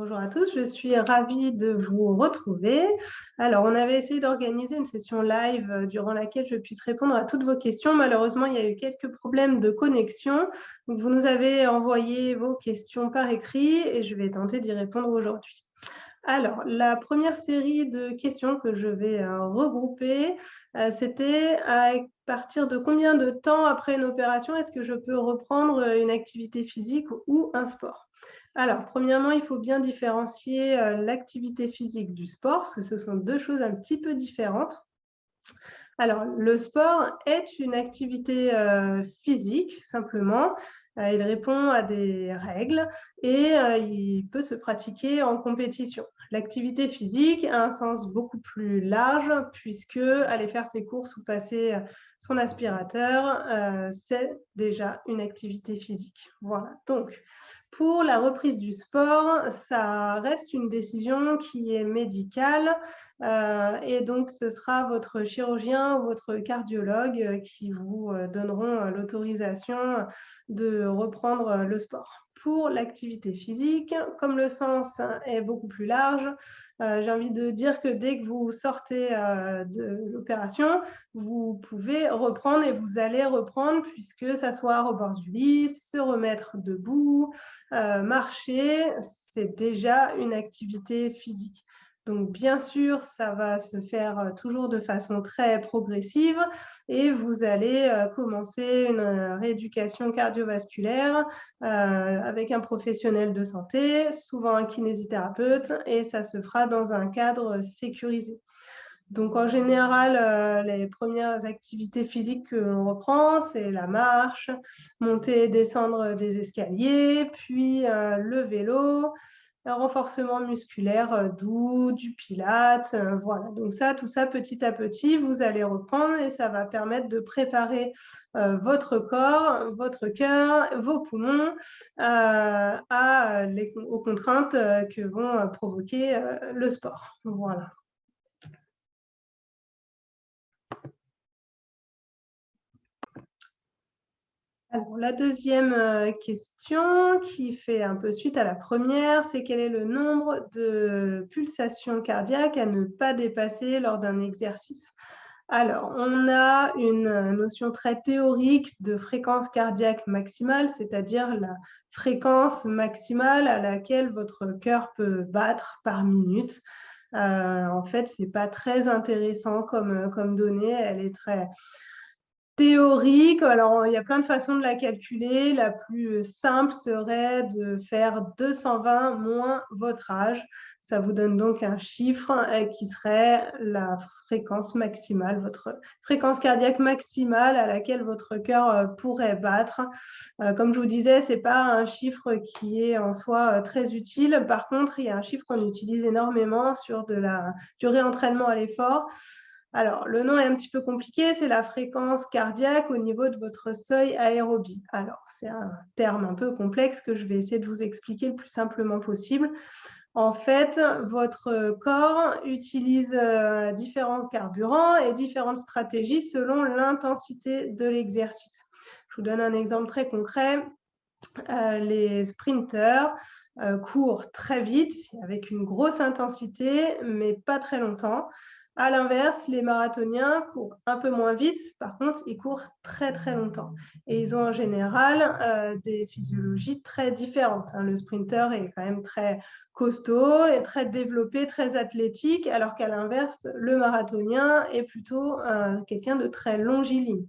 Bonjour à tous, je suis ravie de vous retrouver. Alors, on avait essayé d'organiser une session live durant laquelle je puisse répondre à toutes vos questions. Malheureusement, il y a eu quelques problèmes de connexion. Donc, vous nous avez envoyé vos questions par écrit et je vais tenter d'y répondre aujourd'hui. Alors, la première série de questions que je vais regrouper, c'était à partir de combien de temps après une opération est-ce que je peux reprendre une activité physique ou un sport? Alors, premièrement, il faut bien différencier l'activité physique du sport, parce que ce sont deux choses un petit peu différentes. Alors, le sport est une activité physique, simplement. Il répond à des règles et il peut se pratiquer en compétition. L'activité physique a un sens beaucoup plus large puisque aller faire ses courses ou passer son aspirateur, c'est déjà une activité physique. Voilà. Donc, pour la reprise du sport, ça reste une décision qui est médicale. Et donc, ce sera votre chirurgien ou votre cardiologue qui vous donneront l'autorisation de reprendre le sport. Pour l'activité physique, comme le sens est beaucoup plus large, j'ai envie de dire que dès que vous sortez de l'opération, vous pouvez reprendre et vous allez reprendre puisque s'asseoir au bord du lit, se remettre debout, marcher, c'est déjà une activité physique. Donc, bien sûr, ça va se faire toujours de façon très progressive et vous allez commencer une rééducation cardiovasculaire avec un professionnel de santé, souvent un kinésithérapeute, et ça se fera dans un cadre sécurisé. Donc, en général, les premières activités physiques que l'on reprend, c'est la marche, monter et descendre des escaliers, puis le vélo, un renforcement musculaire doux, du pilates, voilà. Donc ça, tout ça, petit à petit, vous allez reprendre et ça va permettre de préparer votre corps, votre cœur, vos poumons aux contraintes que vont provoquer le sport. Voilà. Alors, la deuxième question qui fait un peu suite à la première, c'est quel est le nombre de pulsations cardiaques à ne pas dépasser lors d'un exercice? Alors, on a une notion très théorique de fréquence cardiaque maximale, c'est-à-dire la fréquence maximale à laquelle votre cœur peut battre par minute. En fait, ce n'est pas très intéressant comme donnée, elle est très théorique. Alors, il y a plein de façons de la calculer. La plus simple serait de faire 220 moins votre âge. Ça vous donne donc un chiffre qui serait la fréquence maximale, votre fréquence cardiaque maximale à laquelle votre cœur pourrait battre. Comme je vous disais, ce n'est pas un chiffre qui est en soi très utile. Par contre, il y a un chiffre qu'on utilise énormément sur du réentraînement à l'effort. Alors, le nom est un petit peu compliqué, c'est la fréquence cardiaque au niveau de votre seuil aérobie. Alors, c'est un terme un peu complexe que je vais essayer de vous expliquer le plus simplement possible. En fait, votre corps utilise différents carburants et différentes stratégies selon l'intensité de l'exercice. Je vous donne un exemple très concret. Les sprinteurs courent très vite avec une grosse intensité, mais pas très longtemps. À l'inverse, les marathoniens courent un peu moins vite, par contre, ils courent très très longtemps. Et ils ont en général des physiologies très différentes. Le sprinter est quand même très costaud et très développé, très athlétique, alors qu'à l'inverse, le marathonien est plutôt quelqu'un de très longiligne.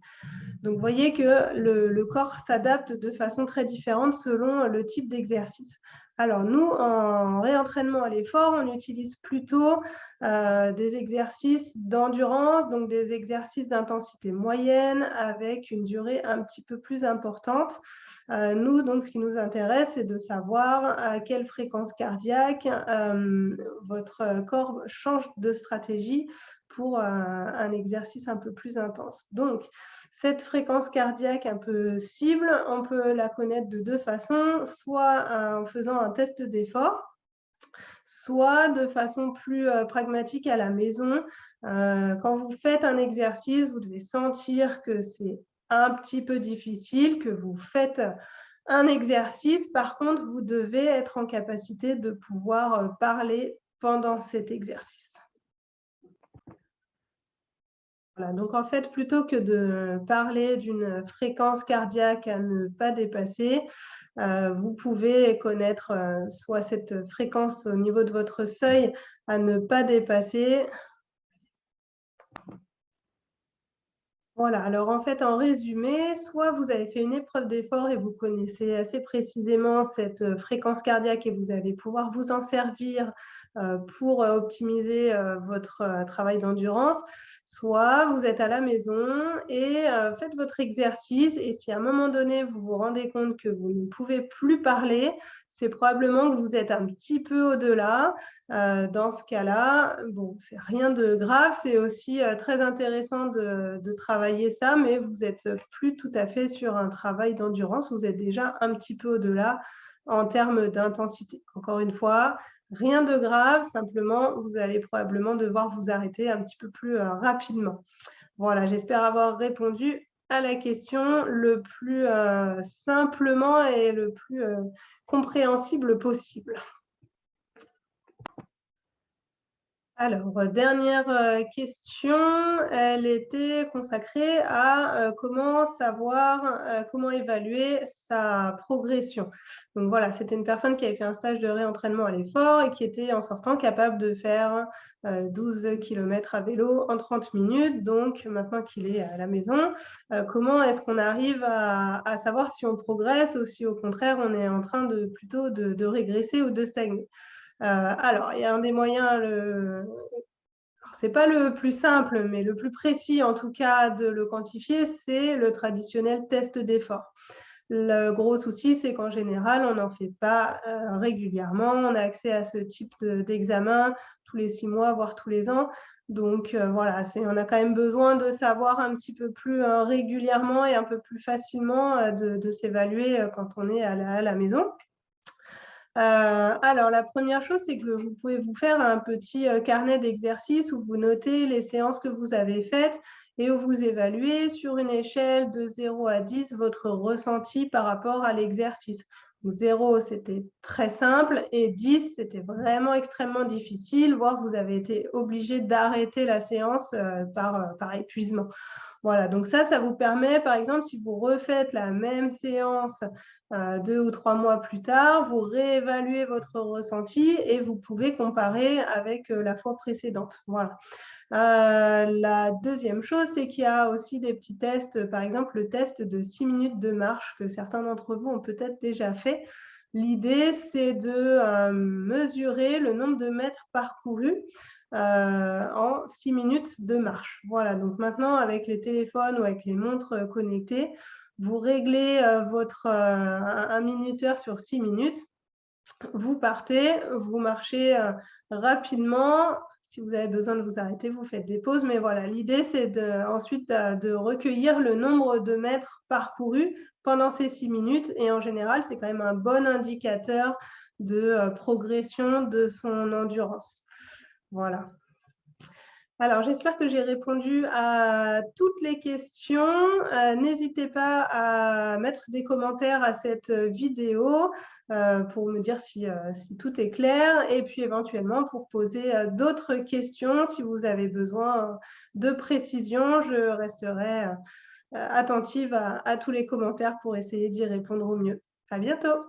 Donc, vous voyez que le corps s'adapte de façon très différente selon le type d'exercice. Alors, nous, en réentraînement à l'effort, on utilise plutôt des exercices d'endurance, donc des exercices d'intensité moyenne avec une durée un petit peu plus importante. Nous, donc, ce qui nous intéresse, c'est de savoir à quelle fréquence cardiaque votre corps change de stratégie pour un exercice un peu plus intense. Donc, cette fréquence cardiaque un peu cible, on peut la connaître de deux façons, soit en faisant un test d'effort, soit de façon plus pragmatique à la maison. Quand vous faites un exercice, vous devez sentir que c'est un petit peu difficile, que vous faites un exercice. Par contre, vous devez être en capacité de pouvoir parler pendant cet exercice. Voilà, donc en fait, plutôt que de parler d'une fréquence cardiaque à ne pas dépasser, vous pouvez connaître soit cette fréquence au niveau de votre seuil à ne pas dépasser. Voilà, alors en fait, en résumé, soit vous avez fait une épreuve d'effort et vous connaissez assez précisément cette fréquence cardiaque et vous allez pouvoir vous en servir pour optimiser votre travail d'endurance, soit vous êtes à la maison et faites votre exercice et si à un moment donné, vous vous rendez compte que vous ne pouvez plus parler, c'est probablement que vous êtes un petit peu au-delà. Dans ce cas-là, bon, c'est rien de grave, c'est aussi très intéressant de travailler ça, mais vous n'êtes plus tout à fait sur un travail d'endurance, vous êtes déjà un petit peu au-delà en termes d'intensité. Encore une fois, rien de grave, simplement, vous allez probablement devoir vous arrêter un petit peu plus rapidement. Voilà, j'espère avoir répondu à la question le plus simplement et le plus compréhensible possible. Alors, dernière question, elle était consacrée à comment savoir, comment évaluer sa progression. Donc voilà, c'était une personne qui avait fait un stage de réentraînement à l'effort et qui était en sortant capable de faire 12 km à vélo en 30 minutes. Donc maintenant qu'il est à la maison, comment est-ce qu'on arrive à savoir si on progresse ou si au contraire on est en train de plutôt de régresser ou de stagner? Alors, il y a un des moyens, c'est pas le plus simple, mais le plus précis en tout cas de le quantifier, c'est le traditionnel test d'effort. Le gros souci, c'est qu'en général, on n'en fait pas régulièrement. On a accès à ce type d'examen tous les 6 mois, voire tous les ans. Donc voilà, on a quand même besoin de savoir un petit peu plus régulièrement et un peu plus facilement de s'évaluer quand on est à la maison. Alors, la première chose, c'est que vous pouvez vous faire un petit carnet d'exercices où vous notez les séances que vous avez faites et où vous évaluez sur une échelle de 0 à 10 votre ressenti par rapport à l'exercice. 0, c'était très simple et 10, c'était vraiment extrêmement difficile, voire vous avez été obligé d'arrêter la séance par épuisement. Voilà, donc ça vous permet, par exemple, si vous refaites la même séance 2 ou 3 mois plus tard, vous réévaluez votre ressenti et vous pouvez comparer avec la fois précédente. Voilà. La deuxième chose, c'est qu'il y a aussi des petits tests, par exemple le test de 6 minutes de marche que certains d'entre vous ont peut-être déjà fait. L'idée, c'est de mesurer le nombre de mètres parcourus en 6 minutes de marche. Voilà, donc maintenant, avec les téléphones ou avec les montres connectées, vous réglez un minuteur sur 6 minutes. Vous partez, vous marchez rapidement. Si vous avez besoin de vous arrêter, vous faites des pauses. Mais voilà, l'idée, c'est ensuite de recueillir le nombre de mètres parcourus pendant ces 6 minutes. Et en général, c'est quand même un bon indicateur de progression de son endurance. Voilà. Alors, j'espère que j'ai répondu à toutes les questions. N'hésitez pas à mettre des commentaires à cette vidéo pour me dire si tout est clair et puis éventuellement pour poser d'autres questions si vous avez besoin de précision. Je resterai attentive à tous les commentaires pour essayer d'y répondre au mieux. À bientôt.